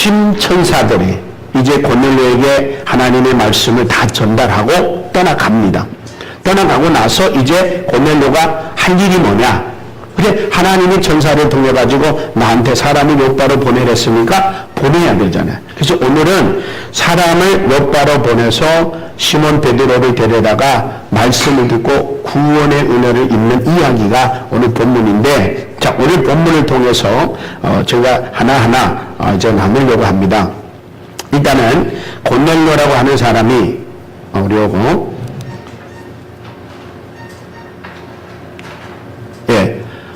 심천사들이 이제 고넬료에게 하나님의 말씀을 다 전달하고 떠나갑니다. 떠나가고 나서 이제 고넬료가 할 일이 뭐냐? 그래, 하나님이 천사를 통해 가지고 나한테 사람을 요바로 보내랬으니까 보내야 되잖아요. 그래서 오늘은 사람을 요바로 보내서 시몬 베드로를 데려다가 말씀을 듣고 구원의 은혜를 입는 이야기가 오늘 본문인데, 자, 오늘 본문을 통해서 제가 하나하나 이제 나누려고 합니다. 일단은 고넬료라고 하는 사람이 어려고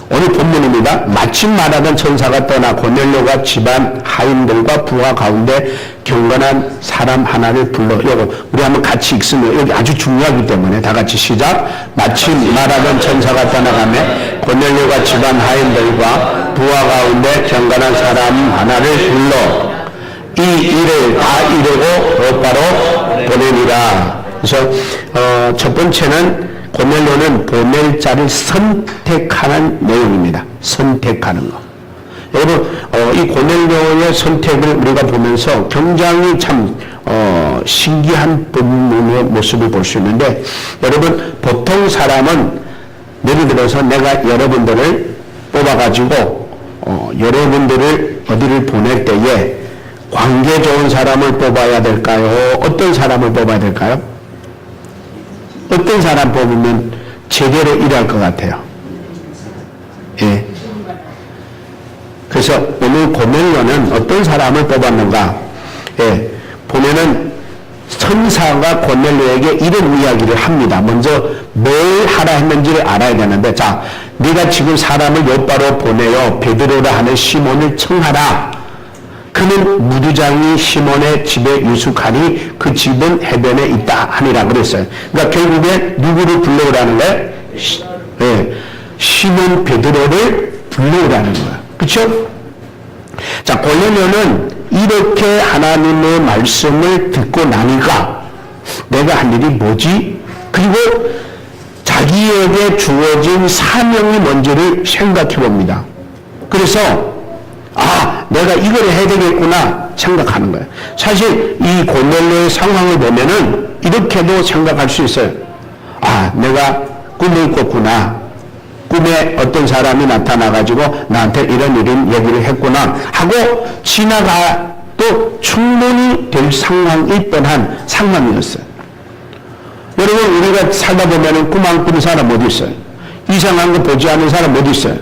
오늘 본문입니다. 마침 말하던 천사가 떠나 고넬료가 집안 하인들과 부하 가운데 경건한 사람 하나를 불러. 요거 우리 한번 같이 읽으면 여기 아주 중요하기 때문에 다 같이 시작. 마침 말하던 천사가 떠나가며 고넬료가 집안 하인들과 부하 가운데 경건한 사람 하나를 불러 이 일을 다 이루고 요바로 보내니라. 그래서 첫 번째는 고넬료는 보낼 자를 선택하는 내용입니다. 선택하는 거. 여러분, 이 고넬료의 선택을 우리가 보면서 굉장히 참 신기한 본문의 모습을 볼 수 있는데, 여러분, 보통 사람은 예를 들어서 내가 여러분들을 뽑아가지고 여러분들을 어디를 보낼 때에 관계 좋은 사람을 뽑아야 될까요? 어떤 사람을 뽑아야 될까요? 어떤 사람 뽑으면 제대로 일할 것 같아요? 예. 그래서 오늘 고넬료는 어떤 사람을 뽑았는가? 예. 보면은 천사가 고넬료에게 이런 이야기를 합니다. 먼저 뭘 하라 했는지를 알아야 되는데, 자, 네가 지금 사람을 요바로 보내어 베드로라 하는 시몬을 청하라. 그는 무두장이 시몬의 집에 유숙하니 그 집은 해변에 있다 하니라 그랬어요. 그러니까 결국에 누구를 불러오라는 거예요? 시몬 베드로를 불러오라는 거예요. 그렇죠? 자, 고넬료는 이렇게 하나님의 말씀을 듣고 나니까 내가 할 일이 뭐지? 그리고 자기에게 주어진 사명이 뭔지를 생각해 봅니다. 그래서 내가 이걸 해야 되겠구나 생각하는 거예요. 사실 이 고넬료의 상황을 보면은 이렇게도 생각할 수 있어요. 내가 꿈을 꿨구나. 꿈에 어떤 사람이 나타나가지고 나한테 이런 얘기를 했구나 하고 지나가도 충분히 될 상황일 뻔한 상황이었어요. 여러분, 우리가 살다 보면은 꿈 안 꾸는 사람 어디 있어요? 이상한 거 보지 않는 사람 어디 있어요?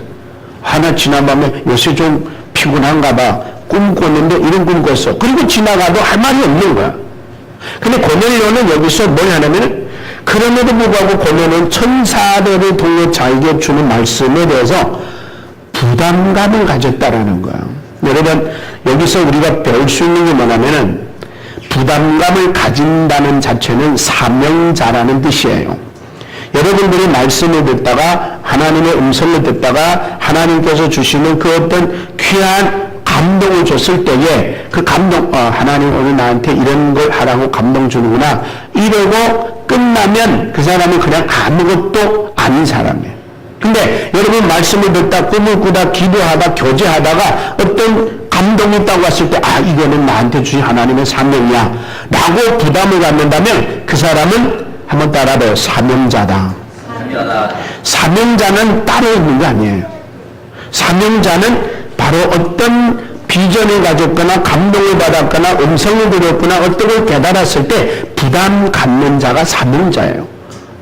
하나 지나가면 요새 좀 피곤한가 봐. 꿈 꿨는데 이런 꿈 꿨어. 그리고 지나가도 할 말이 없는 거야. 근데 고넬료는 여기서 뭘 하냐면은, 그럼에도 불구하고 고넬료는 천사들을 통해 자기에게 주는 말씀에 대해서 부담감을 가졌다라는 거야. 여러분, 여기서 우리가 배울 수 있는 게 뭐냐면은, 부담감을 가진다는 자체는 사명자라는 뜻이에요. 여러분들이 말씀을 듣다가 하나님의 음성을 듣다가 하나님께서 주시는 그 어떤 귀한 감동을 줬을 때에 그 감동, 하나님 오늘 나한테 이런 걸 하라고 감동 주는구나 이러고 끝나면 그 사람은 그냥 아무것도 아닌 사람이에요. 근데 여러분 말씀을 듣다 꿈을 꾸다 기도하다 교제하다가 어떤 감동이 있다고 했을 때 이거는 나한테 주신 하나님의 사명이야 라고 부담을 갖는다면 그 사람은 한번 따라해요. 사명자다. 사명자는 따로 있는 거 아니에요. 사명자는 바로 어떤 비전을 가졌거나 감동을 받았거나 음성을 들었거나 어떤 걸 깨달았을 때 부담 갖는 자가 사명자예요.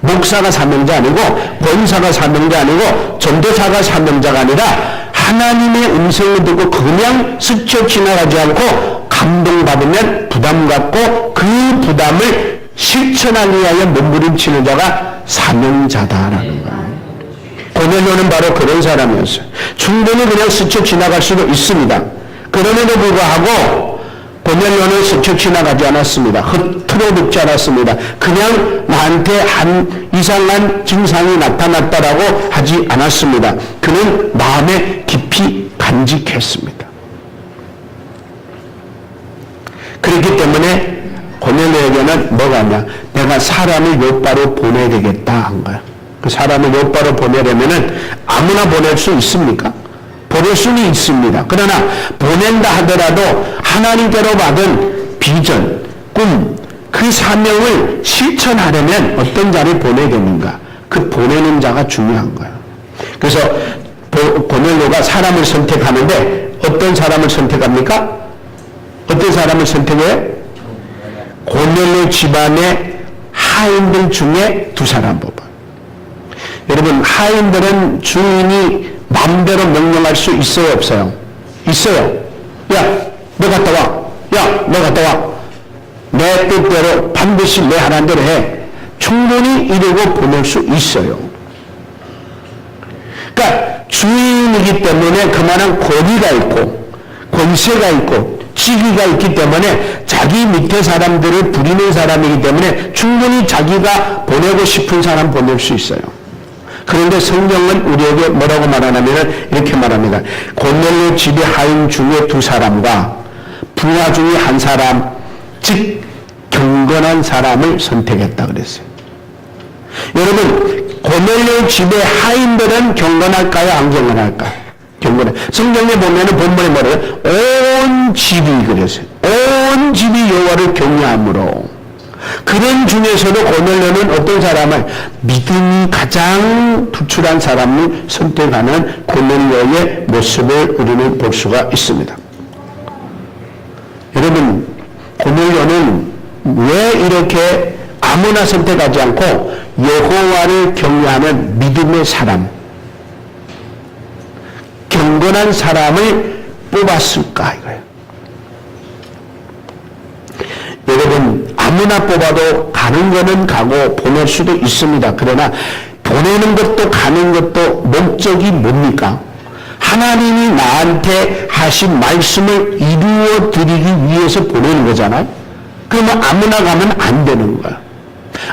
목사가 사명자 아니고 권사가 사명자 아니고 전도사가 사명자가 아니라 하나님의 음성을 듣고 그냥 스쳐 지나가지 않고 감동받으면 부담 갖고 그 부담을 실천하기 위하여 몸부림치는 자가 사명자다라는 거예요. 고넬료는 바로 그런 사람이었어요. 충분히 그냥 스쳐 지나갈 수도 있습니다. 그럼에도 불구하고 고넬료는 스쳐 지나가지 않았습니다. 흐트러 듣지 않았습니다. 그냥 나한테 한 이상한 증상이 나타났다라고 하지 않았습니다. 그는 마음에 깊이 간직했습니다. 그렇기 때문에 고넬료에게는 뭐가 있냐? 내가 사람을 요바로 보내야 되겠다 한 거야. 그 사람을 요바로 보내려면은 아무나 보낼 수 있습니까? 보낼 수는 있습니다. 그러나 보낸다 하더라도 하나님께로 받은 비전, 꿈, 그 사명을 실천하려면 어떤 자를 보내겠는가? 그 보내는 자가 중요한 거예요. 그래서 고넬료가 사람을 선택하는데 어떤 사람을 선택합니까? 어떤 사람을 선택해요? 고넬료 집안의 하인들 중에 두 사람 뽑아요. 여러분, 하인들은 주인이 마음대로 명령할 수 있어요, 없어요? 있어요. 야, 너 갔다 와. 야, 너 갔다 와. 내 뜻대로 반드시 내 하라는 대로 해. 충분히 이러고 보낼 수 있어요. 그러니까 주인이기 때문에 그만한 권위가 있고 권세가 있고 직위가 있기 때문에 자기 밑에 사람들을 부리는 사람이기 때문에 충분히 자기가 보내고 싶은 사람 보낼 수 있어요. 그런데 성경은 우리에게 뭐라고 말하냐면 이렇게 말합니다. 고넬료 집의 하인 중에 두 사람과 부하 중에 한 사람, 즉 경건한 사람을 선택했다 그랬어요. 여러분, 고넬료 집의 하인들은 경건할까요? 안 경건할까요? 경건해. 성경에 보면은 본문에 뭐래요? 온 집이 그랬어요. 온 집이 여호와를 경외함으로. 그런 중에서도 고넬료는 어떤 사람을 믿음이 가장 투출한 사람을 선택하는 고넬료의 모습을 우리는 볼 수가 있습니다. 여러분, 고넬료는 왜 이렇게 아무나 선택하지 않고 여호와를 경외하는 믿음의 사람, 경건한 사람을 뽑았을까 이거예요. 여러분, 아무나 뽑아도 가는 거는 가고 보낼 수도 있습니다. 그러나 보내는 것도 가는 것도 목적이 뭡니까? 하나님이 나한테 하신 말씀을 이루어 드리기 위해서 보내는 거잖아요. 그러면 아무나 가면 안 되는 거야.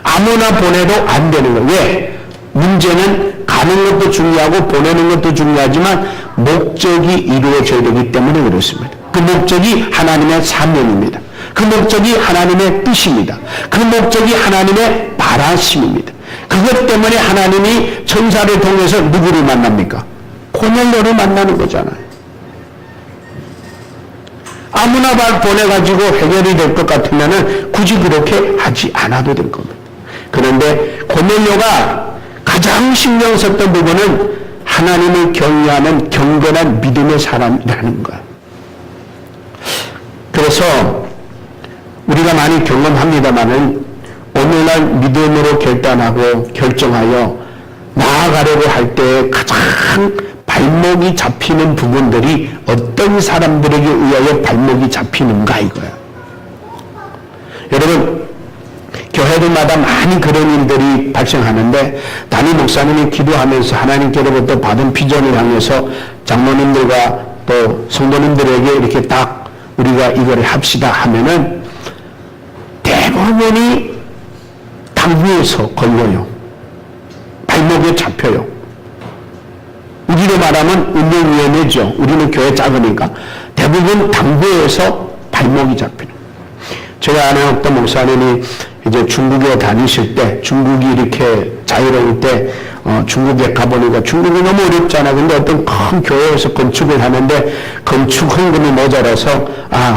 아무나 보내도 안 되는 거야. 왜? 문제는 가는 것도 중요하고 보내는 것도 중요하지만 목적이 이루어져야 되기 때문에 그렇습니다. 그 목적이 하나님의 사명입니다. 그 목적이 하나님의 뜻입니다. 그 목적이 하나님의 바라심입니다. 그것 때문에 하나님이 천사를 통해서 누구를 만납니까? 고넬료를 만나는 거잖아요. 아무나 보내가지고 해결이 될 것 같으면 굳이 그렇게 하지 않아도 될 겁니다. 그런데 고넬료가 가장 신경 썼던 부분은 하나님을 경외하는 경건한 믿음의 사람이라는 거예요. 그래서 우리가 많이 경험합니다마는 오늘날 믿음으로 결단하고 결정하여 나아가려고 할 때 가장 발목이 잡히는 부분들이 어떤 사람들에게 의하여 발목이 잡히는가 이거예요. 여러분, 교회들마다 많이 그런 일들이 발생하는데 담임 목사님이 기도하면서 하나님께로부터 받은 비전을 향해서 장로님들과 또 성도님들에게 이렇게 딱 우리가 이거를 합시다 하면은 대부분이 당부에서 걸려요. 발목에 잡혀요. 우리로 말하면 운동위원회죠. 우리는 교회 작으니까 대부분 당부에서 발목이 잡히는. 제가 아는 어떤 목사님이 이제 중국에 다니실 때, 중국이 이렇게 자유로울 때 중국에 가보니까 중국이 너무 어렵잖아. 근데 어떤 큰 교회에서 건축을 하는데 건축 헌금이 모자라서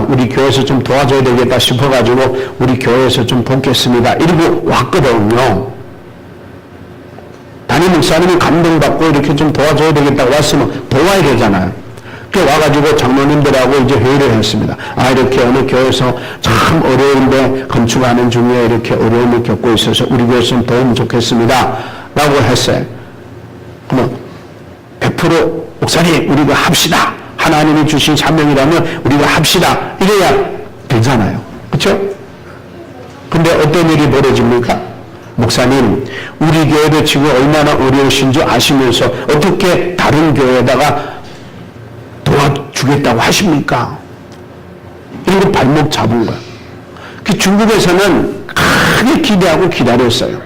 우리 교회에서 좀 도와줘야 되겠다 싶어가지고 우리 교회에서 좀 돕겠습니다. 이러고 왔거든요. 담임 목사님이 감동받고 이렇게 좀 도와줘야 되겠다고 왔으면 도와야 되잖아요. 그래 와가지고 장로님들하고 이제 회의를 했습니다. 이렇게 어느 교회에서 참 어려운데 건축하는 중에 이렇게 어려움을 겪고 있어서 우리 교회에서 좀 도우면 좋겠습니다. 라고 했어요. 그러면 100% 목사님 우리가 합시다. 하나님이 주신 사명이라면 우리가 합시다. 이래야 되잖아요. 그렇죠? 근데 어떤 일이 벌어집니까? 목사님, 우리 교회도 지금 얼마나 어려우신 줄 아시면서 어떻게 다른 교회에다가 도와주겠다고 하십니까? 이거 발목 잡은 거야. 그 중국에서는 크게 기대하고 기다렸어요.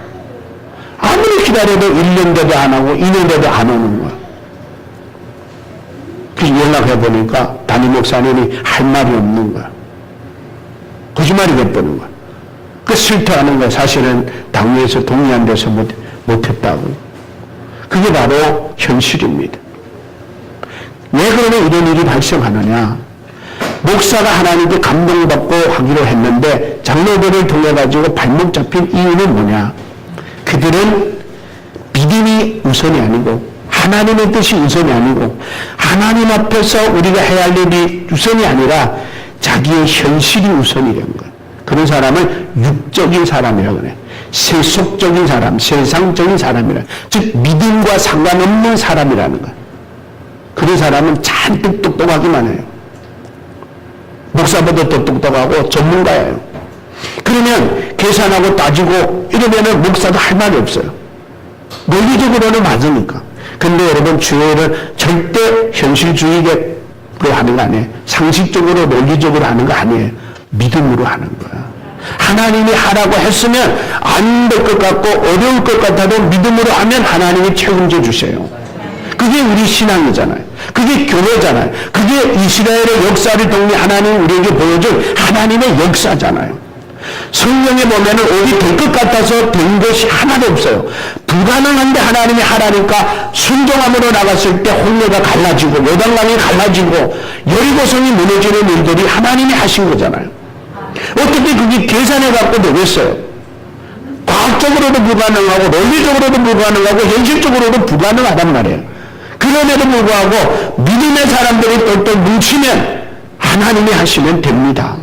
아무리 기다려도 1년 돼도 안 하고 2년 돼도 안 오는 거야. 그래서 연락해보니까 담임 목사님이 할 말이 없는 거야. 거짓말이 돼버린 거야. 그 실토하는 거 사실은 당위에서 동의 안 돼서 못했다고. 그게 바로 현실입니다. 왜 그러면 이런 일이 발생하느냐? 목사가 하나님께 감동받고 하기로 했는데 장로들을 통해 가지고 발목 잡힌 이유는 뭐냐? 그들은 믿음이 우선이 아니고 하나님의 뜻이 우선이 아니고 하나님 앞에서 우리가 해야 할 일이 우선이 아니라 자기의 현실이 우선이 된 거예요. 그런 사람을 육적인 사람이라고 그래요. 세속적인 사람, 세상적인 사람이라. 즉 믿음과 상관없는 사람이라는 거예요. 그런 사람은 잔뜩 똑똑하기만 해요. 목사보다 더 똑똑하고 전문가예요. 그러면 계산하고 따지고 이러면은 목사도 할 말이 없어요. 논리적으로는 맞으니까. 근데 여러분 주의를 절대 현실주의게 하는 거 아니에요. 상식적으로 논리적으로 하는 거 아니에요. 믿음으로 하는 거야. 하나님이 하라고 했으면 안 될 것 같고 어려울 것 같아도 믿음으로 하면 하나님이 책임져 주세요. 그게 우리 신앙이잖아요. 그게 교회잖아요. 그게 이스라엘의 역사를 통해 하나님 우리에게 보여줄 하나님의 역사잖아요. 성경에 보면은 오히 될 것 같아서 된 것이 하나도 없어요. 불가능한데 하나님이 하라니까 순종함으로 나갔을 때 홍해가 갈라지고 요단강이 갈라지고 여리고성이 무너지는 일들이 하나님이 하신 거잖아요. 어떻게 그게 계산해 갖고 되겠어요? 과학적으로도 불가능하고 논리적으로도 불가능하고 현실적으로도 불가능하단 말이에요. 그럼에도 불구하고 믿음의 사람들이 똘똘 뭉치면 하나님이 하시면 됩니다.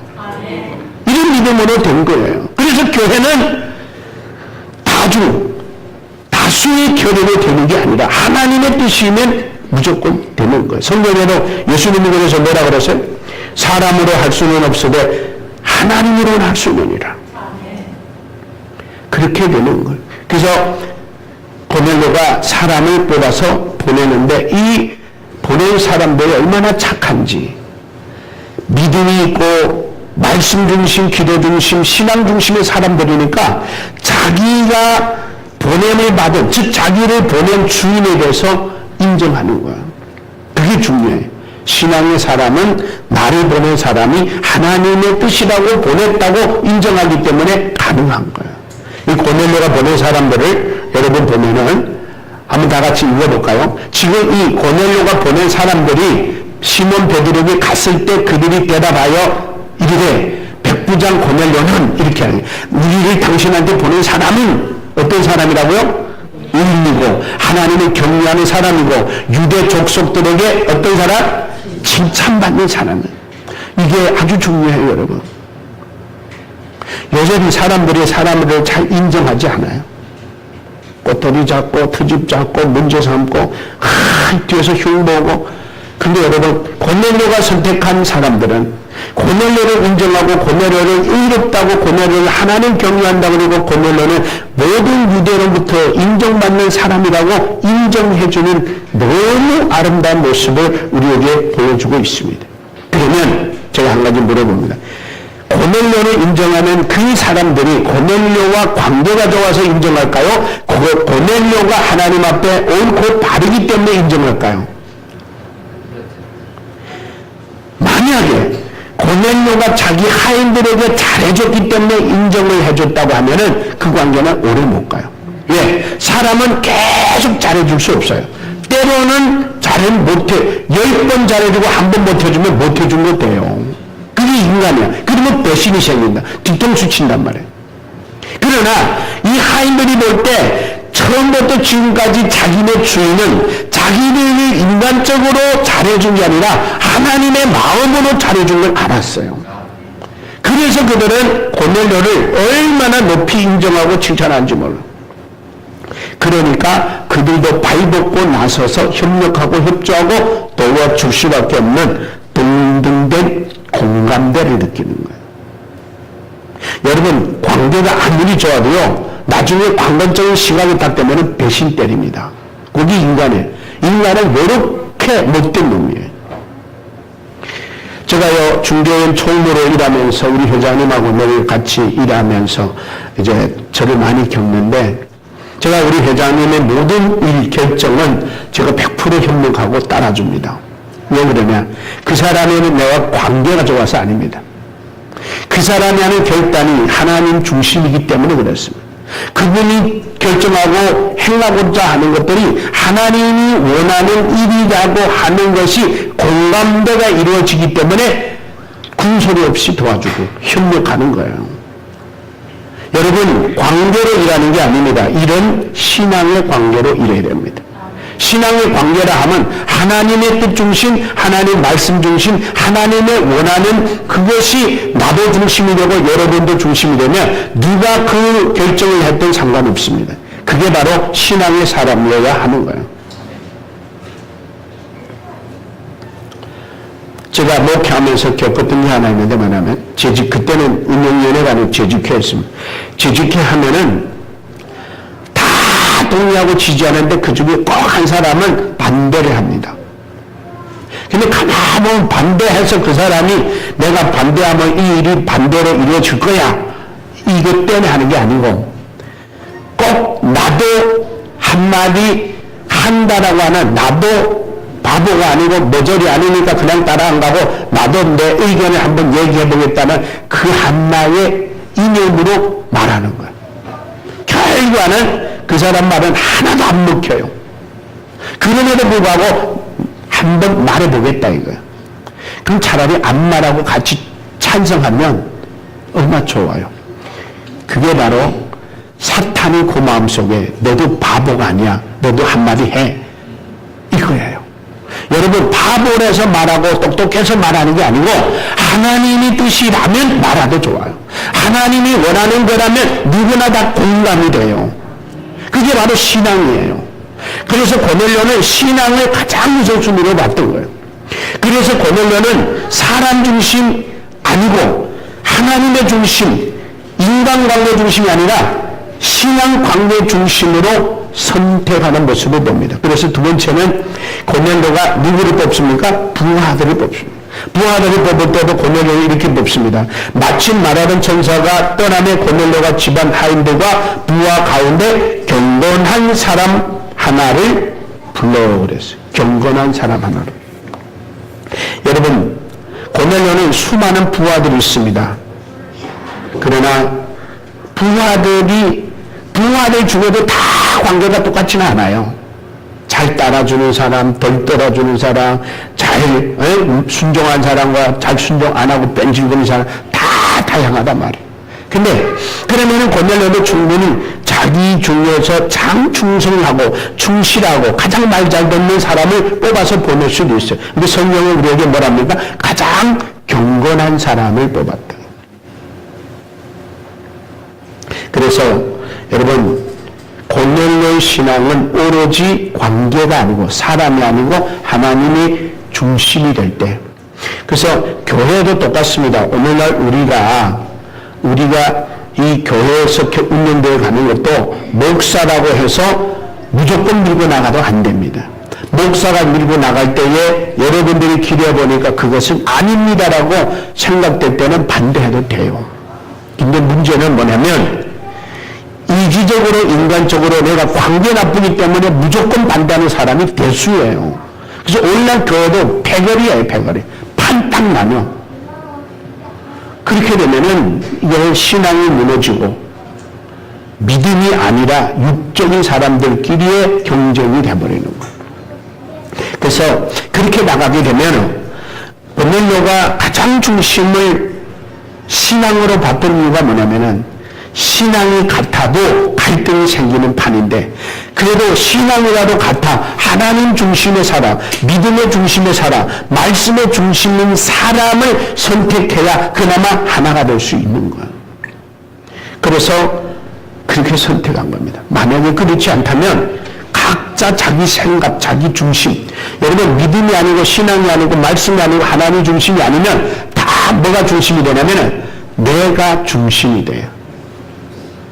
이런 믿음으로 된 거예요. 그래서 교회는 다수의 결의로 되는 게 아니라 하나님의 뜻이면 무조건 되는 거예요. 성경에도 예수님이 그래서 뭐라 그랬어요? 사람으로 할 수는 없으되 하나님으로는 할 수 있느니라. 그렇게 되는 거예요. 그래서 고넬료가 사람을 뽑아서 보내는데 이 보낸 사람들이 얼마나 착한지 믿음이 있고 말씀 중심, 기도 중심, 신앙 중심의 사람들이니까 자기가 보냄을 받은, 즉 자기를 보낸 주인에 대해서 인정하는 거야. 그게 중요해. 신앙의 사람은 나를 보낸 사람이 하나님의 뜻이라고 보냈다고 인정하기 때문에 가능한 거야. 이 고넬료가 보낸 사람들을 여러분 보면은 한번 다 같이 읽어볼까요? 지금 이 고넬료가 보낸 사람들이 시몬 베드로에게 갔을 때 그들이 대답하여 이르되 백부장 고넬료는 이렇게 하는 거예요. 우리를 당신한테 보낸 사람은 어떤 사람이라고요? 의인이고 하나님을 경외하는 사람이고 유대 족속들에게 어떤 사람? 칭찬받는 사람. 이게 아주 중요해요, 여러분. 요즘 사람들이 사람을 잘 인정하지 않아요. 꼬투리 잡고 트집 잡고 문제 삼고 뒤에서 흉보고. 근데 여러분 고넬료가 선택한 사람들은 고넬료를 인정하고 고넬료를 의롭다고 고넬료를 하나님 경외한다고 그러고 고넬료는 모든 유대로부터 인정받는 사람이라고 인정해주는 너무 아름다운 모습을 우리에게 보여주고 있습니다. 그러면 제가 한 가지 물어봅니다. 고넬료를 인정하는 그 사람들이 고넬료와 관계가 좋아서 인정할까요? 고넬료가 하나님 앞에 옳고 바르기 때문에 인정할까요? 만약에 고넬료가 자기 하인들에게 잘해줬기 때문에 인정을 해줬다고 하면은 그 관계는 오래 못 가요. 왜? 사람은 계속 잘해줄 수 없어요. 때로는 잘은 못해. 10번 잘해주고 한 번 못해주면 못해준 거 돼요. 그게 인간이야. 그러면 배신이 생긴다. 뒤통수 친단 말이에요. 그러나 이 하인들이 볼 때 처음부터 지금까지 자기네 주인은 자기들이 인간적으로 잘해준 게 아니라 하나님의 마음으로 잘해준 걸 알았어요. 그래서 그들은 고넬료를 얼마나 높이 인정하고 칭찬하는지 몰라. 그러니까 그들도 발벗고 나서서 협력하고 협조하고 도와줄 수밖에 없는 동등된 공감대를 느끼는 거예요. 여러분 관계가 아무리 좋아도요 나중에 관건적인 시각이 딱 되면 배신 때립니다. 그게 인간이에요. 인간은 이렇게 못된 놈이에요. 제가요 중교회 총무로 일하면서 우리 회장님하고 늘 같이 일하면서 이제 저를 많이 겪는데 제가 우리 회장님의 모든 일 결정은 제가 100% 협력하고 따라줍니다. 왜 그러냐? 그 사람에는 내가 관계가 좋아서 아닙니다. 그 사람이 하는 결단이 하나님 중심이기 때문에 그렇습니다. 그분이 결정하고 행하고자 하는 것들이 하나님이 원하는 일이라고 하는 것이 공감대가 이루어지기 때문에 군소리 없이 도와주고 협력하는 거예요. 여러분, 관계로 일하는 게 아닙니다. 일은 신앙의 관계로 일해야 됩니다. 신앙의 관계라 하면 하나님의 뜻 중심, 하나님 말씀 중심, 하나님의 원하는 그것이 나도 중심이 되고 여러분도 중심이 되면 누가 그 결정을 했든 상관없습니다. 그게 바로 신앙의 사람이어야 하는 거예요. 제가 목회하면서 겪었던 게 하나 있는데 뭐냐면 그때는 운영위원회가 아니고 재직회였습니다. 재직회 하면은 다 동의하고 지지하는데 그 중에 꼭 한 사람은 반대를 합니다. 근데 가만히 보면 반대해서 그 사람이 내가 반대하면 이 일이 반대로 이루어질 거야, 이것 때문에 하는 게 아니고 꼭 나도 한마디 한다라고 하는, 나도 바보가 아니고 모조리 아니니까 그냥 따라 안 가고 나도 내 의견을 한번 얘기해 보겠다는 그 한마의 이념으로 말하는 거야. 결과는 그 사람 말은 하나도 안 먹혀요. 그럼에도 불구하고 한번 말해보겠다 이거야. 그럼 차라리 안 말하고 같이 찬성하면 얼마나 좋아요. 그게 바로 사탄의 그 마음속에 너도 바보가 아니야, 너도 한마디 해, 이거예요. 여러분, 바보라서 말하고 똑똑해서 말하는 게 아니고 하나님의 뜻이라면 말아도 좋아요. 하나님이 원하는 거라면 누구나 다 공감이 돼요. 그게 바로 신앙이에요. 그래서 고넬료는 신앙을 가장 우선순위로 봤던 거예요. 그래서 고넬료는 사람 중심 아니고 하나님의 중심, 인간관계 중심이 아니라 신앙관계 중심으로 선택하는 모습을 봅니다. 그래서 두 번째는 고넬료가 누구를 뽑습니까? 부하들을 뽑습니다. 부하들을 뽑을 때도 고넬료를 이렇게 뽑습니다. 마침 말하던 천사가 떠남에 고넬료가 집안 하인들과 부하 가운데 경건한 사람 하나를 불러 그랬어요. 경건한 사람 하나를. 여러분, 고넬료는 수많은 부하들이 있습니다. 그러나 부하들 중에도 다 관계가 똑같지는 않아요. 잘 따라주는 사람, 덜 따라주는 사람, 잘 순종한 사람과 잘 순종 안 하고 뺀질거리는 사람, 다 다양하단 말이에요. 근데 그러면은 고넬료도 충분히 자기 중에서 장 충성하고 충실하고 가장 말 잘 듣는 사람을 뽑아서 보낼 수도 있어요. 근데 성경은 우리에게 뭐랍니까? 가장 경건한 사람을 뽑았다. 그래서 여러분, 고넬료의 신앙은 오로지 관계가 아니고 사람이 아니고 하나님이 중심이 될 때. 그래서 교회도 똑같습니다. 오늘날 우리가 이 교회에서 운영대회 가는 것도 목사라고 해서 무조건 밀고 나가도 안 됩니다. 목사가 밀고 나갈 때에 여러분들이 기대해 보니까 그것은 아닙니다라고 생각될 때는 반대해도 돼요. 근데 문제는 뭐냐면 이기적으로 인간적으로 내가 관계 나쁘기 때문에 무조건 반대하는 사람이 대수예요. 그래서 오늘날 교회도 패거리예요, 패거리. 판딱 나며. 그렇게 되면은 이게 신앙이 무너지고 믿음이 아니라 육적인 사람들끼리의 경쟁이 돼버리는 거예요. 그래서 그렇게 나가게 되면 고넬료가 가장 중심을 신앙으로 봤던 이유가 뭐냐면은 신앙이 같아도 갈등이 생기는 판인데 그래도 신앙이라도 같아 하나님 중심의 사람, 믿음의 중심의 사람, 말씀의 중심인 사람을 선택해야 그나마 하나가 될 수 있는 거예요. 그래서 그렇게 선택한 겁니다. 만약에 그렇지 않다면 각자 자기 생각, 자기 중심, 여러분 믿음이 아니고 신앙이 아니고 말씀이 아니고 하나님 중심이 아니면 다 뭐가 중심이 되냐면 내가 중심이 돼요.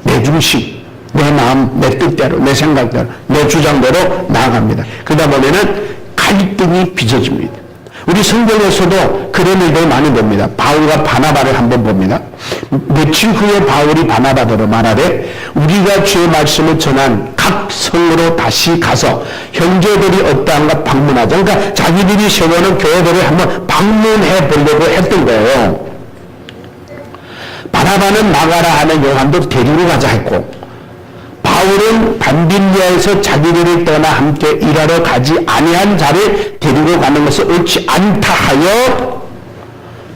내 중심, 내 마음, 내 뜻대로, 내 생각대로, 내 주장대로 나아갑니다. 그러다 보면은 갈등이 빚어집니다. 우리 성경에서도 그런 일들 많이 봅니다. 바울과 바나바를 한번 봅니다. 며칠 후에 바울이 바나바더러 말하되 우리가 주의 말씀을 전한 각 성으로 다시 가서 형제들이 어떠한가 방문하자. 그러니까 자기들이 세워놓은 교회들을 한번 방문해 보려고 했던 거예요. 바나바는 나가라 하는 요한도 데리고 가자 했고 바울은 밤빌리아에서 자기들을 떠나 함께 일하러 가지 아니한 자를 데리고 가는 것은 옳지 않다 하여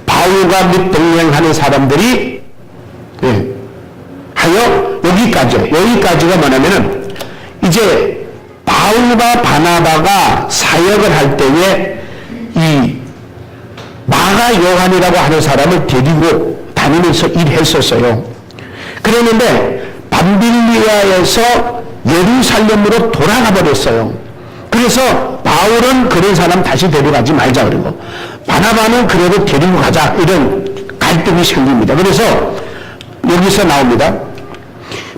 바울과 및 동행하는 사람들이 하여 여기까지가 뭐냐면은 이제 바울과 바나바가 사역을 할 때에 이 마가 요한이라고 하는 사람을 데리고 다니면서 일했었어요. 그랬는데 밤빌리아에서 예루살렘으로 돌아가 버렸어요. 그래서 바울은 그런 사람 다시 데려가지 말자 그러고 바나바는 그래도 데리고 가자 이런 갈등이 생깁니다. 그래서 여기서 나옵니다.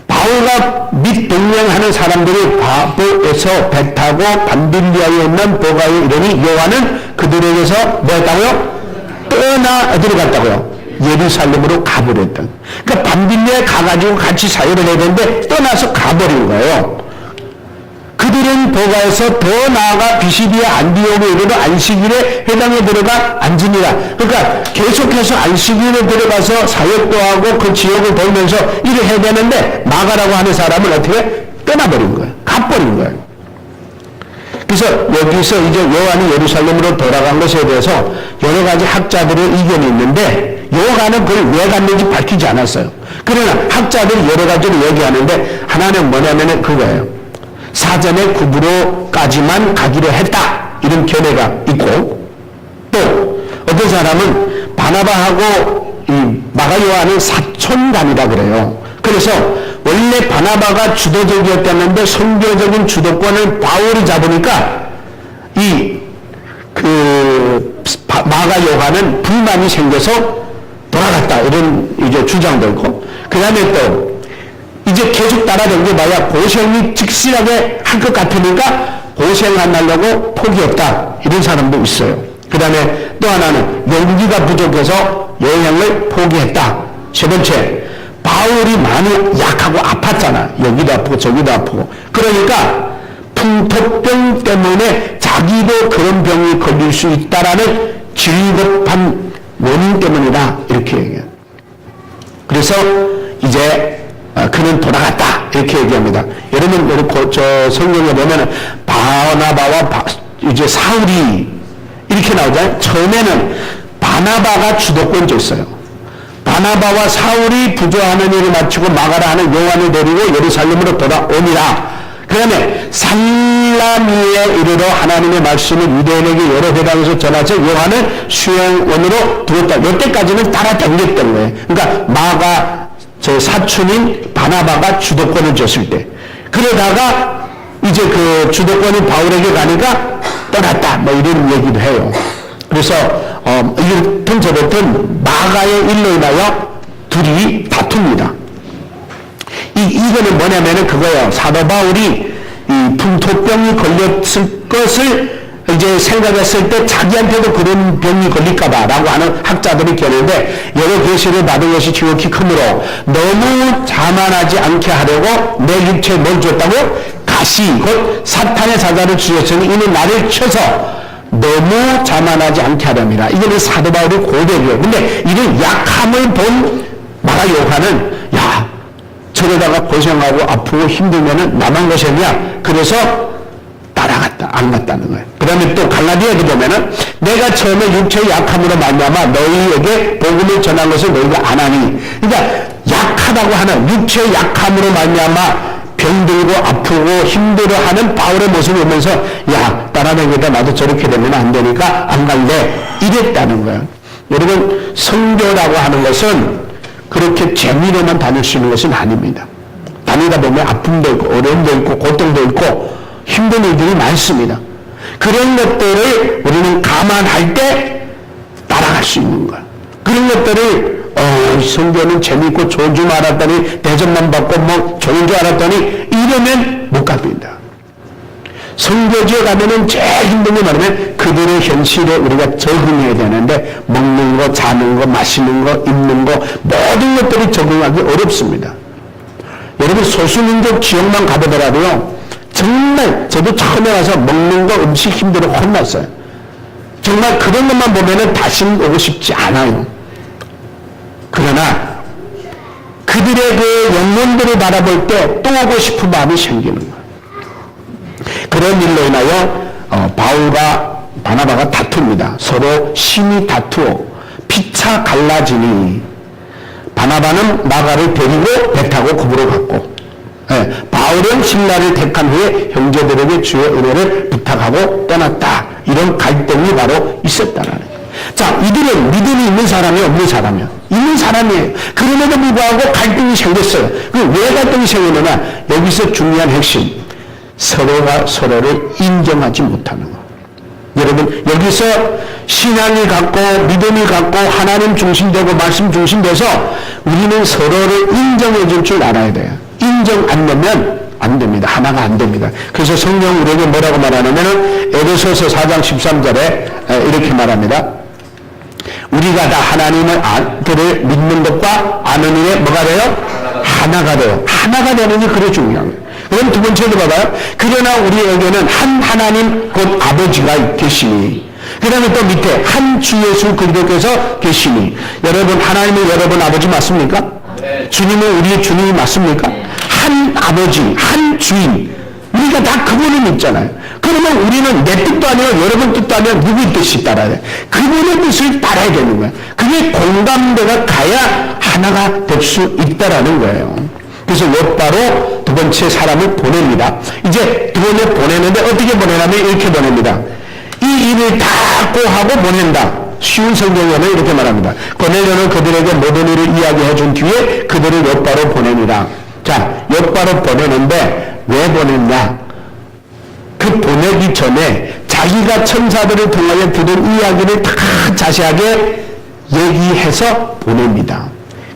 바울과 및 동행하는 사람들이 바보에서 배 타고 밤빌리아에 있는 보가에 이르니 요한은 그들에게서 뭐 했다고요? 떠나 어디로 갔다고요? 예루살렘으로 가버렸다. 그러니까 밤빌리아에 가가지고 같이 사역을 해야 되는데 떠나서 가버린 거예요. 그들은 보가에서 더 나아가 비시디아 안디옥에 이르러 안식일에 회당에 들어가 앉으니라. 그러니까 계속해서 안식일에 들어가서 사역도 하고 그 지역을 돌면서 일을 해야 되는데 마가라고 하는 사람은 어떻게 떠나버린 거예요. 가버린 거예요. 그래서 여기서 이제 요한이 예루살렘으로 돌아간 것에 대해서 여러 가지 학자들의 의견이 있는데 요한은 그걸 왜 갔는지 밝히지 않았어요. 그러나 학자들이 여러 가지를 얘기하는데 하나는 뭐냐면은 그거예요. 사전에 구부로까지만 가기로 했다 이런 견해가 있고 또 어떤 사람은 바나바하고 이 마가 요한은 사촌간이라 그래요. 그래서 원래 바나바가 주도적이었다는데 선교적인 주도권을 바울이 잡으니까 마가 요한은 불만이 생겨서 돌아갔다 이런 이제 주장도 있고 그 다음에 또 이제 계속 따라다니봐야 고생이 직실하게 할 것 같으니까 고생 안 하려고 포기했다 이런 사람도 있어요. 그 다음에 또 하나는 용기가 부족해서 여행을 포기했다. 세 번째 바울이 많이 약하고 아팠잖아. 여기도 아프고 저기도 아프고 그러니까 풍토병 때문에 자기도 그런 병이 걸릴 수 있다라는 질급한 원인 때문이다 이렇게 얘기해요. 그래서 이제 그는 돌아갔다 이렇게 얘기합니다. 여러분 저 성경에 보면 바나바와 이제 사울이 이렇게 나오잖아요. 처음에는 바나바가 주도권자였어요. 바나바와 사울이 부조하는 일을 마치고 마가라 하는 요한을 데리고 예루살렘으로 돌아오니라. 그 다음에 살라미에 이르러 하나님의 말씀을 유대인에게 여러 회당에서 전하자 요한을 수용원으로 두었다. 이때까지는 따라다녔던 거예요. 그러니까 마가 저 사촌인 바나바가 주도권을 줬을 때 그러다가 이제 그 주도권이 바울에게 가니까 떠났다 뭐 이런 얘기도 해요. 그래서 이렇든 저렇든 마가의 일로 인하여 둘이 다툽니다. 이거는 뭐냐면은 그거예요. 사도 바울이 이 풍토병이 걸렸을 것을 이제 생각했을 때 자기한테도 그런 병이 걸릴까봐라고 하는 학자들이 견해인데 여러 계시를 받은 것이 지극히 크므로 너무 자만하지 않게 하려고 내 육체에 뭘 줬다고? 가시 곧 사탄의 사자를 주셨으니 이는 나를 쳐서 너무 자만하지 않게 하렵니다. 이거는 사도 바울의 고백이에요. 근데 이런 약함을 본 마가 요한은 야 저러다가 고생하고 아프고 힘들면은 나만 고생이야. 그래서 따라갔다 안 갔다는 거예요. 그 다음에 또 갈라디아에 보면은 내가 처음에 육체의 약함으로 말미암아 너희에게 복음을 전한 것을 너희가 안 하니 그러니까 약하다고 하는 육체의 약함으로 말미암아 병들고 아프고 힘들어하는 바울의 모습을 보면서 야 따라다니다 나도 저렇게 되면 안 되니까 안 갈래 이랬다는 거예요. 여러분 선교라고 하는 것은 그렇게 재미로만 다닐 수 있는 것은 아닙니다. 다니다 보면 아픔도 있고 어려움도 있고 고통도 있고 힘든 일들이 많습니다. 그런 것들을 우리는 감안할 때 따라갈 수 있는 거예요. 그런 것들을 선교는 재밌고 좋은 줄 알았더니 대접만 받고 뭐 좋은 줄 알았더니 이러면 못 갑니다. 선교지에 가면은 제일 힘든 게 뭐냐면 그들의 현실에 우리가 적응해야 되는데 먹는 거, 자는 거, 마시는 거, 입는 거 모든 것들이 적응하기 어렵습니다. 여러분 소수민족 지역만 가보더라도요 정말 저도 처음에 와서 먹는 거 음식 힘들어 혼났어요. 정말 그런 것만 보면은 다시는 오고 싶지 않아요. 그러나 그 그들의 그 영혼들을 바라볼 때 또 오고 싶은 마음이 생기는 거예요. 그런 일로 인하여 바울과 바나바가 다툽니다. 서로 심히 다투어 피차 갈라지니 바나바는 마가를 데리고 배 타고 고부로 갔고, 바울은 신라를 택한 후에 형제들에게 주의 은혜를 부탁하고 떠났다. 이런 갈등이 바로 있었다라는 거예요. 자, 이들은 믿음이 있는 사람이 없는 사람이요? 있는 사람이에요. 그럼에도 불구하고 갈등이 생겼어요. 왜 갈등이 생기느냐? 여기서 중요한 핵심, 서로가 서로를 인정하지 못하는 거. 여러분, 여기서 신앙이 갖고 믿음이 갖고 하나님 중심되고 말씀 중심돼서 우리는 서로를 인정해 줄 줄 알아야 돼요. 인정 안 되면 안 됩니다. 하나가 안 됩니다. 그래서 성령 우리에게 뭐라고 말하냐면은 에베소서 4장 13절에 이렇게 말합니다. 우리가 다 하나님의 아들을 믿는 것과 아는 일에 뭐가 돼요? 하나가 돼요. 하나가 되는 게 그래 중요한 거예요. 그럼 두 번째로 봐봐요. 그러나 우리에게는 한 하나님 곧 아버지가 계시니, 그 다음에 또 밑에 한 주 예수 그리스도께서 계시니. 여러분, 하나님은 여러분 아버지 맞습니까? 네. 주님은 우리의 주님이 맞습니까? 한 아버지, 한 주인, 우리가 다 그분을 믿잖아요. 그러면 우리는 내 뜻도 아니고 여러분 뜻도 아니고 누구의 뜻이 따라야 돼? 그분의 뜻을 따라야 되는 거예요. 그게 공감대가 가야 하나가 될 수 있다라는 거예요. 그래서 곧바로 두 번째 사람을 보냅니다. 이제 두 번째 보내는데 어떻게 보내냐면 이렇게 보냅니다. 이 일을 다 하고 보낸다. 쉬운 성경에는 이렇게 말합니다. 고넬료는 그들에게 모든 일을 이야기해 준 뒤에 그들을 곧바로 보내니라. 자, 곧바로 보내는데 왜 보냈냐? 그 보내기 전에 자기가 천사들을 통하여 들은 이야기를 다 자세하게 얘기해서 보냅니다.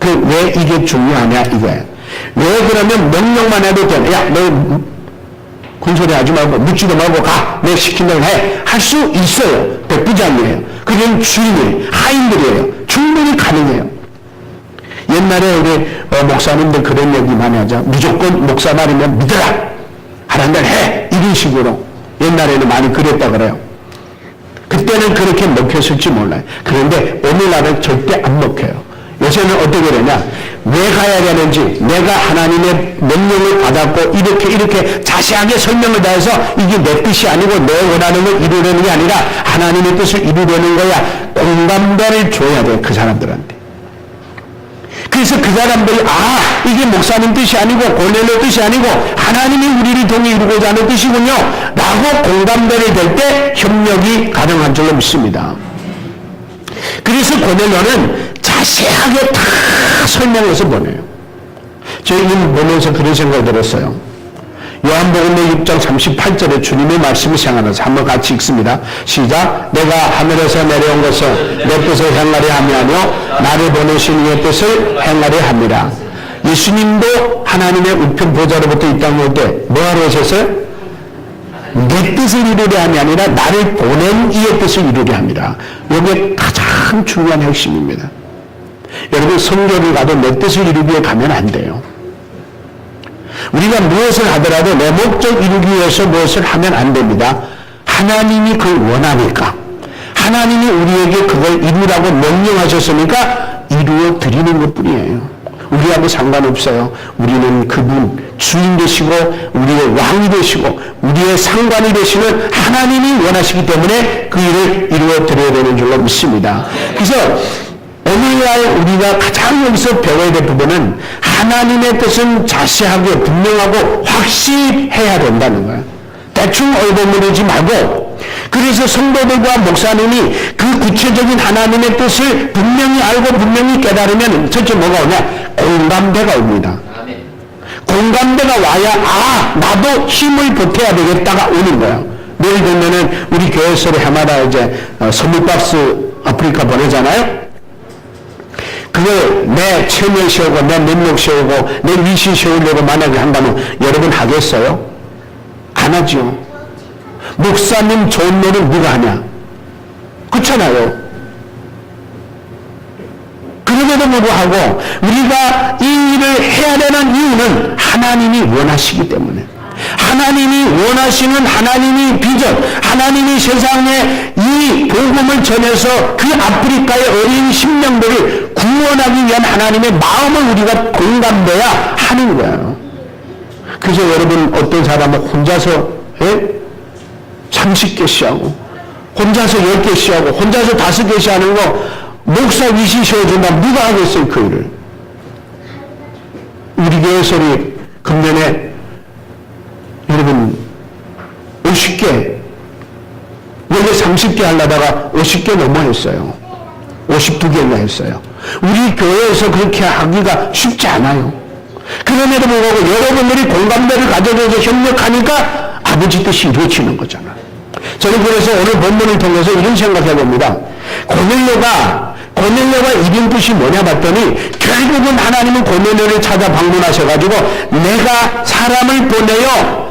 왜 이게 중요하냐 이거예요. 왜 그러면 명령만 해도 되냐? 야, 너 군소리 하지 말고 묻지도 말고 가. 내 시킨 대로 해. 할 수 있어요. 백부장이에요. 그들은 주인이에요. 하인들이에요. 충분히 가능해요. 옛날에 우리 목사님들 그런 얘기 많이 하죠. 무조건 목사 말이면 믿어라. 하라는 대로 해. 이런 식으로. 옛날에는 많이 그랬다 그래요. 그때는 그렇게 먹혔을지 몰라요. 그런데 오늘날은 절대 안 먹혀요. 요새는 어떻게 되냐? 왜 가야 되는지 내가 하나님의 명령을 받았고 이렇게 자세하게 설명을 다해서 이게 내 뜻이 아니고 내 원하는 걸 이루려는 게 아니라 하나님의 뜻을 이루려는 거야. 공감대를 줘야 돼, 그 사람들한테. 그래서 그 사람들이 이게 목사님 뜻이 아니고 고넬료 뜻이 아니고 하나님이 우리를 통해 이루고자 하는 뜻이군요 라고 공감대를 댈 때 협력이 가능한 줄로 믿습니다. 그래서 고넬료는 자세하게 다 설명해서 보내요. 저희는 보면서 그런 생각을 들었어요. 요한복음 6장 38절에 주님의 말씀이 생각나서 한번 같이 읽습니다. 시작. 내가 하늘에서 내려온 것을 내 뜻을 행하려 하며 나를 보내신 이의 뜻을 행하려 합니다. 예수님도 하나님의 우편 보좌로부터 이 땅에 올 때 뭐하러 오셨어요? 내 뜻을 이루려 함이 아니라 나를 보낸 이의 뜻을 이루려 합니다. 이게 가장 중요한 핵심입니다. 여러분, 성교를 가도 내 뜻을 이루기 위해 가면 안 돼요. 우리가 무엇을 하더라도 내 목적 이루기 위해서 무엇을 하면 안 됩니다. 하나님이 그걸 원하니까, 하나님이 우리에게 그걸 이루라고 명령하셨으니까 이루어 드리는 것 뿐이에요. 우리하고 상관없어요. 우리는 그분 주인 되시고 우리의 왕이 되시고 우리의 상관이 되시는 하나님이 원하시기 때문에 그 일을 이루어 드려야 되는 줄로 믿습니다. 그래서 오늘날 우리가 가장 여기서 배워야 될 부분은 하나님의 뜻은 자세하고 분명하고 확실해야 된다는 거예요. 대충 얼버무리지 말고. 그래서 성도들과 목사님이 그 구체적인 하나님의 뜻을 분명히 알고 분명히 깨달으면 첫째 뭐가 오냐? 공감대가 옵니다. 공감대가 와야 나도 힘을 보태야 되겠다가 오는 거예요. 예를 들면은 우리 교회에서 해마다 이제 선물박스 아프리카 보내잖아요. 그걸 내 체면 세우고 내 능력 세우고 내 위신 세우려고 만약에 한다면 여러분 하겠어요? 안 하죠. 목사님 좋은 일은 누가 하냐? 그렇잖아요. 그럼에도 불구하고 우리가 이 일을 해야 되는 이유는 하나님이 원하시기 때문에, 하나님이 원하시는 하나님의 비전, 하나님이 세상에 이 복음을 전해서 그 아프리카의 어린 심령들을 구원하기 위한 위한 하나님의 마음을 우리가 공감돼야 하는 거예요. 그래서 여러분 어떤 사람은 혼자서 30개씩 하고 혼자서 10개씩 하고 혼자서 5개씩 하는 거 목사 위시 세워준다 누가 하겠어요 그 일을. 우리 교회에서 금년에 여러분 50개 원래 30개 하려다가 50개 넘어 했어요. 52개나 했어요. 우리 교회에서 그렇게 하기가 쉽지 않아요. 그럼에도 불구하고 여러분들이 공감대를 가져줘서 협력하니까 아버지 뜻이 이루어지는 거잖아요. 저는 그래서 오늘 본문을 통해서 이런 생각해 봅니다. 고넬료가 이런 뜻이 뭐냐 봤더니 결국은 하나님은 고넬료를 찾아 방문하셔가지고 내가 사람을 보내요.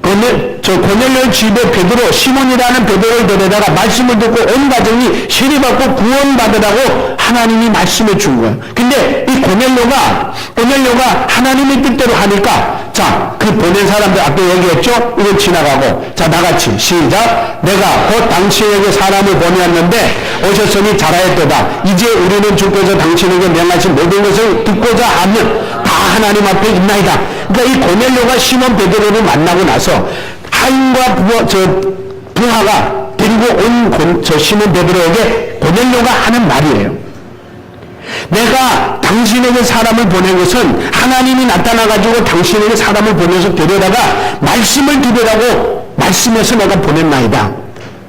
고넬료 집에 베드로, 시몬이라는 베드로를 데려다가 말씀을 듣고 온 가정이 세례받고 구원받으라고 하나님이 말씀해 준 거예요. 근데 이 고넬료가 하나님의 뜻대로 하니까 자, 그 보낸 사람들 앞에 얘기했죠? 이건 지나가고 자, 나같이 시작. 내가 곧 당신에게 사람을 보내었는데 오셨으니 잘하였도다. 이제 우리는 주께서 당신에게 명하신 모든 것을 듣고자 하면 다 하나님 앞에 있나이다. 그러니까 이 고넬료가 시몬 베드로를 만나고 나서 하인과 부하가 데리고 온 저 시몬 베드로에게 고넬료가 하는 말이에요. 내가 당신에게 사람을 보낸 것은 하나님이 나타나가지고 당신에게 사람을 보내서 데려다가 말씀을 들으라고 말씀해서 내가 보냈나이다.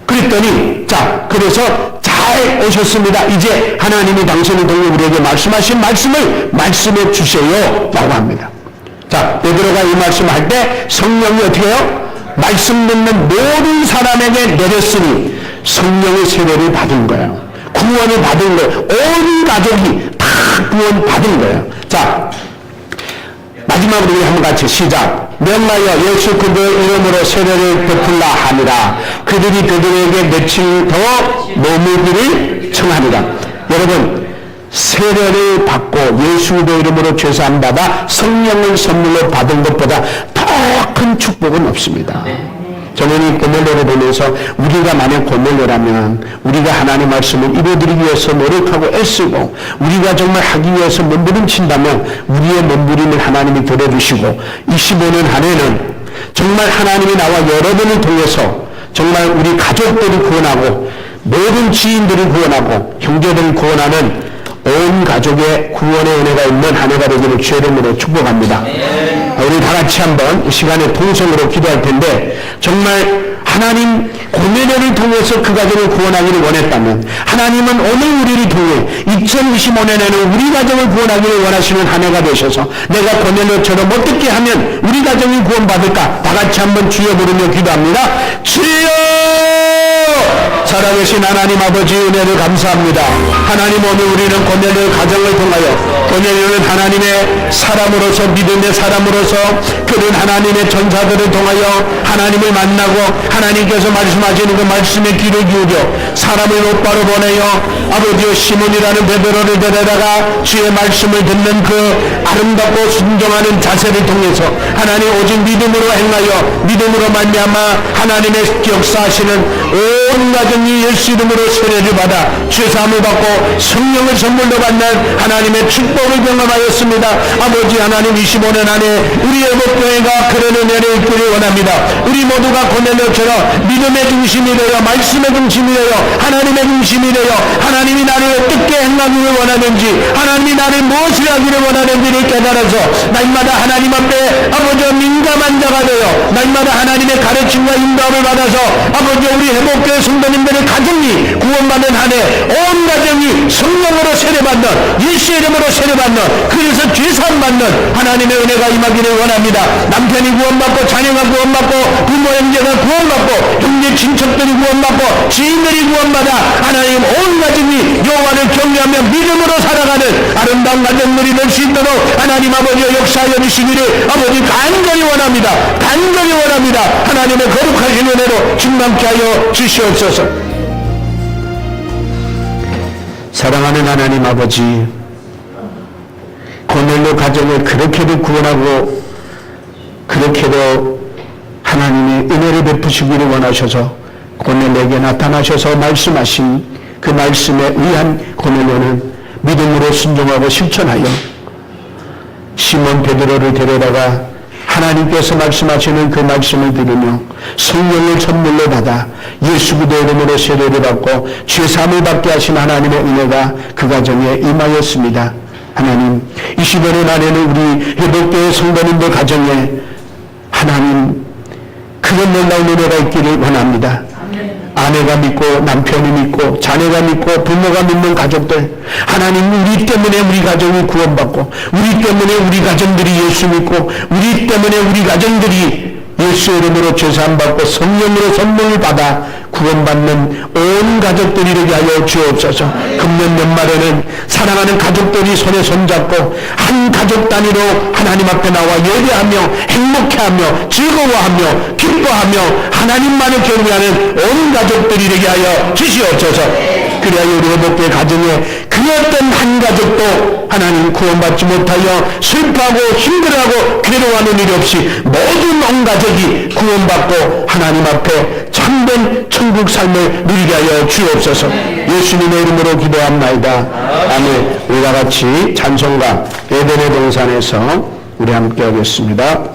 그랬더니 자, 그래서 잘 오셨습니다. 이제 하나님이 당신을 통해 우리에게 말씀하신 말씀을 말씀해 주세요 라고 합니다. 자, 베드로가 이 말씀을 할 때 성령이 어떻게 해요? 말씀 듣는 모든 사람에게 내렸으니 성령의 세례를 받은 거예요. 구원을 받은 거예요. 온 가족이 다 구원 받은 거예요. 자, 마지막으로 우리 한번 같이 시작. 명하여 예수 그리스도의 이름으로 세례를 베풀라 하니라. 그들이 그들에게 며칠 더 머물기를 청하니라. 여러분, 세례를 받고 예수 그리스도의 이름으로 죄사함 받아 성령을 선물로 받은 것보다 더 큰 축복은 없습니다. 저는 이 고넬료를 보면서 우리가 만약 고넬료라면 우리가 하나님 말씀을 이루어드리기 위해서 노력하고 애쓰고 우리가 정말 하기 위해서 몸부림친다면 우리의 몸부림을 하나님이 들어주시고 25년 한 해는 정말 하나님이 나와 여러분을 통해서 정말 우리 가족들을 구원하고 모든 지인들을 구원하고 형제들을 구원하는 온 가족의 구원의 은혜가 있는 한 해가 되기를 주의 이름으로 축복합니다. 우리 다 같이 한번 이 시간에 동성으로 기도할 텐데 정말 하나님 고넬료를 통해서 그 가정을 구원하기를 원했다면 하나님은 오늘 우리를 통해 2025년에는 우리 가정을 구원하기를 원하시는 한 해가 되셔서 내가 고넬료처럼 어떻게 하면 우리 가정이 구원받을까 다 같이 한번 주여 부르며 기도합니다. 주여 살아계신 하나님 아버지 은혜를 감사합니다. 하나님 오늘 우리는 고넬료의 가정을 통하여 고넬료는 하나님의 사람으로서 믿음의 사람으로서 그는 하나님의 전사들을 통하여 하나님을 만나고 하나님께서 말씀하시는 그 말씀에 귀를 기울여 사람을 곧바로 보내어 아버지여 시몬이라는 베드로를 데려다가 주의 말씀을 듣는 그 아름답고 순종하는 자세를 통해서 하나님 오직 믿음으로 행하여 믿음으로 말미암아 하나님의 역사하시는 온 가정이 예수 이름으로 세례를 받아 죄사함을 받고 성령을 선물로 받는 하나님의 축복을 경험하였습니다. 아버지 하나님 25년 안에 우리의 목교회가 그런 은혜를 입기를 원합니다. 우리 모두가 고넬료처럼 믿음의 중심이 되어 말씀의 중심이 되어 하나님의 중심이 되어 하나님이 나를 어떻게 행하기를 원하는지 하나님이 나를 무엇을 하기를 원하는지를 깨달아서 날마다 하나님 앞에 아버지와 민감한 자가 되어 날마다 하나님의 가르침과 인도함을 받아서 아버지 우리 회복교회 성도님들의 가정이 구원받는 한 해 온 가정이 성령으로 세례받는 예수의 이름으로 세례받는 그래서 죄사함 받는 하나님의 은혜가 임하기를 원합니다. 남편이 구원받고 자녀가 구원받고 부모 형제가 구원받고 형제 친척들이 구원받고 지인들이 구원받아 하나님 온 가정이 여호와를 경외하며 믿음으로 살아가는 아름다운 가정들이 될 수 있도록 하나님 아버지의 역사하여 주시기를 아버지 간절히 원합니다. 간절히 원합니다. 하나님의 거룩하신 은혜로 충만케 하여 주시옵소서. 사랑하는 하나님 아버지, 고넬료 가정을 그렇게도 구원하고 그렇게도 하나님이 은혜를 베푸시기를 원하셔서 고넬료에게 나타나셔서 말씀하신 그 말씀에 의한 고넬료는 믿음으로 순종하고 실천하여 시몬 베드로를 데려다가 하나님께서 말씀하시는 그 말씀을 들으며 성령을 선물로 받아 예수 그리스도의 이름으로 세례를 받고 죄사함을 받게 하신 하나님의 은혜가 그 가정에 임하였습니다. 하나님, 이 시간의 안에는 우리 회복교회 성도님들 가정에 하나님 그런 놀라운 은혜가 있기를 원합니다. 아내가 믿고 남편이 믿고 자녀가 믿고 부모가 믿는 가족들, 하나님 우리 때문에 우리 가정이 구원받고 우리 때문에 우리 가정들이 예수 믿고 우리 때문에 우리 가정들이 예수 이름으로 죄사함 받고 성령으로 선물을 받아 구원받는 온 가족들이 되게 하여 주옵소서. 금년 연말에는 사랑하는 가족들이 손에 손잡고 한 가족 단위로 하나님 앞에 나와 예배하며 행복해하며 즐거워하며 기뻐하며 하나님만을 경외하는 온 가족들이 되게 하여 주시옵소서. 그래야 우리 회복교회 가정에 그 어떤 한 가족도 하나님 구원받지 못하여 슬퍼하고 힘들어하고 괴로워하는 일 없이 모든 온 가족이 구원받고 하나님 앞에 참된 천국 삶을 누리게 하여 주옵소서. 예수님의 이름으로 기도합나이다. 아멘. 우리가 같이 찬송가 에덴의 동산에서 우리 함께 하겠습니다.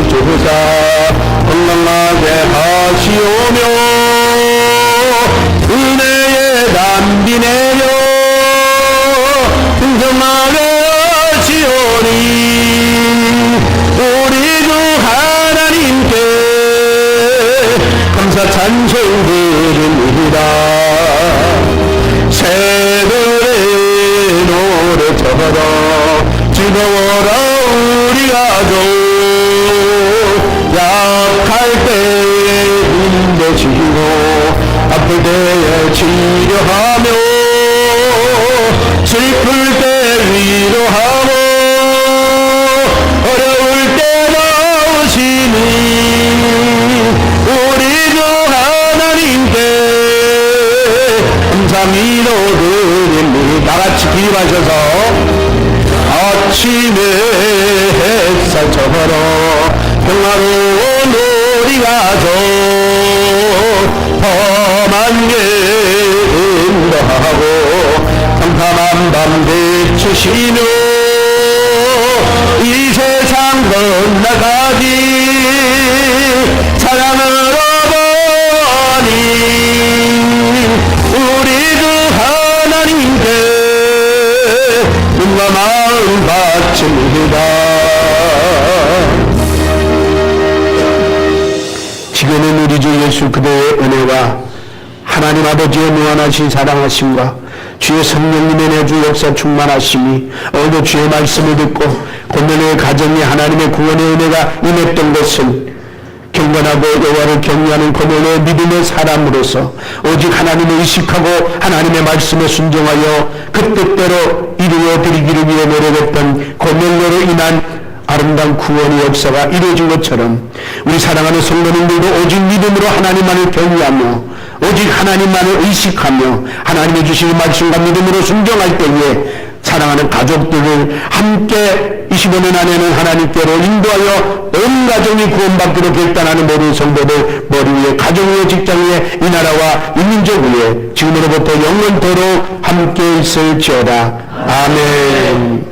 주사 건강하게 하시오며 은혜의 담비 내려 풍성하게 하시오니 우리 주 하나님께 감사 찬송 드립니다. 새들의 노래 쳐받아 즐거워라 우리 가족 약할 때에 힘내시고 아플 때에 치료하며 슬플 때 위로하고 어려울 때 나오시니 우리 주 하나님께 감사 기도드립니다. 다같이 기도하셔서 아침에 햇살 저물어 평화로운 우리 가족 험한 게 인도하고 캄캄한 밤 비추시며 이 세상 건너가기 사랑으로 보니 우리 주 하나님께 눈과 마음 바칩니다. 지금은 우리 주 예수 그리스도의 은혜와 하나님 아버지의 무한하신 사랑하심과 주의 성령님의 내주 역사 충만하심이 오늘도 주의 말씀을 듣고 고면의 가정에 하나님의 구원의 은혜가 임했던 것은 경건하고 여호와를 경외하는 고면의 믿음의 사람으로서 오직 하나님을 의식하고 하나님의 말씀에 순종하여 그 뜻대로 이루어 드리기를 위해 노력했던 고면으로 인한 아름다운 구원의 역사가 이루어진 것처럼 우리 사랑하는 성도님들도 오직 믿음으로 하나님만을 경외하며 오직 하나님만을 의식하며 하나님의 주신 말씀과 믿음으로 순종할 때에 사랑하는 가족들을 함께 25년 안에는 하나님께로 인도하여 온 가정이 구원받기로 결단하는 모든 성도들 머리 위에 가정 위에 직장 위에 이 나라와 이 민족 위에 지금으로부터 영원토록 함께 있을지어다. 아멘.